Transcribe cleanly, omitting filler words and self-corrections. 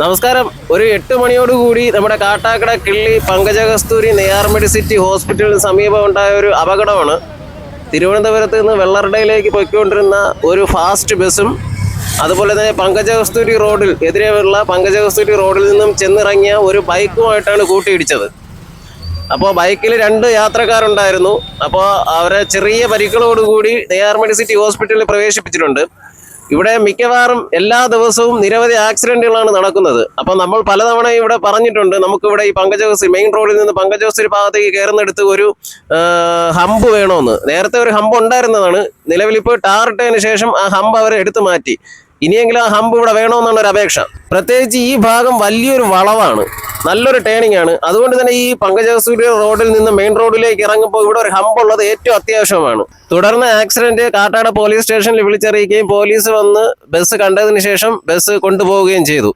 നമസ്കാരം. ഒരു 8 മണിയോടുകൂടി നമ്മുടെ കാട്ടാക്കട കിള്ളി പങ്കജകസ്തൂരി നെയ്യാർ മെഡിസിറ്റി ഹോസ്പിറ്റലിന് സമീപം ഉണ്ടായ ഒരു അപകടമാണ്. തിരുവനന്തപുരത്ത് നിന്ന് വെള്ളറടയിലേക്ക് പോയിക്കൊണ്ടിരുന്ന ഒരു ഫാസ്റ്റ് ബസ്സും അതുപോലെ തന്നെ പങ്കജകസ്തൂരി റോഡിൽ എതിരെയുള്ള പങ്കജകസ്തൂരി റോഡിൽ നിന്നും ചെന്നിറങ്ങിയ ഒരു ബൈക്കുമായിട്ടാണ് കൂട്ടിയിടിച്ചത്. അപ്പോൾ ബൈക്കിൽ 2 യാത്രക്കാരുണ്ടായിരുന്നു. അപ്പോൾ അവരെ ചെറിയ പരിക്കുകളോടുകൂടി നെയ്യാർ മെഡിസിറ്റി ഹോസ്പിറ്റലിൽ പ്രവേശിപ്പിച്ചിട്ടുണ്ട്. ഇവിടെ മിക്കവാറും എല്ലാ ദിവസവും നിരവധി ആക്സിഡന്റുകളാണ് നടക്കുന്നത്. അപ്പോൾ നമ്മൾ പലതവണ ഇവിടെ പറഞ്ഞിട്ടുണ്ട്, നമുക്കിവിടെ ഈ പങ്കജകസ്തൂരി മെയിൻ റോഡിൽ നിന്ന് പങ്കജകസ്തൂരി ഭാഗത്തേക്ക് കയറുന്നിടത്ത് ഒരു ഹമ്പ് വേണമെന്ന്. നേരത്തെ ഒരു ഹമ്പ് ഉണ്ടായിരുന്നതാണ്. നിലവിലിപ്പോൾ ടാറിട്ടതിന് ശേഷം ആ ഹമ്പ് അവർ എടുത്തു മാറ്റി. ഇനിയെങ്കിലും ആ ഹമ്പ് ഇവിടെ വേണമെന്നാണ് ഒരു അപേക്ഷ. പ്രത്യേകിച്ച് ഈ ഭാഗം വലിയൊരു വളവാണ്, നല്ലൊരു ടേണിംഗ് ആണ്. അതുകൊണ്ട് തന്നെ ഈ പങ്കജകസ്തൂരി റോഡിൽ നിന്ന് മെയിൻ റോഡിലേക്ക് ഇറങ്ങുമ്പോൾ ഇവിടെ ഒരു ഹമ്പ് ഉള്ളത് ഏറ്റവും അത്യാവശ്യമാണ്. തുടർന്ന് ആക്സിഡന്റ് കാട്ടാക്കട പോലീസ് സ്റ്റേഷനിൽ വിളിച്ചറിയിക്കുകയും പോലീസ് വന്ന് ബസ് കണ്ടതിന് ശേഷം ബസ് കൊണ്ടുപോവുകയും ചെയ്തു.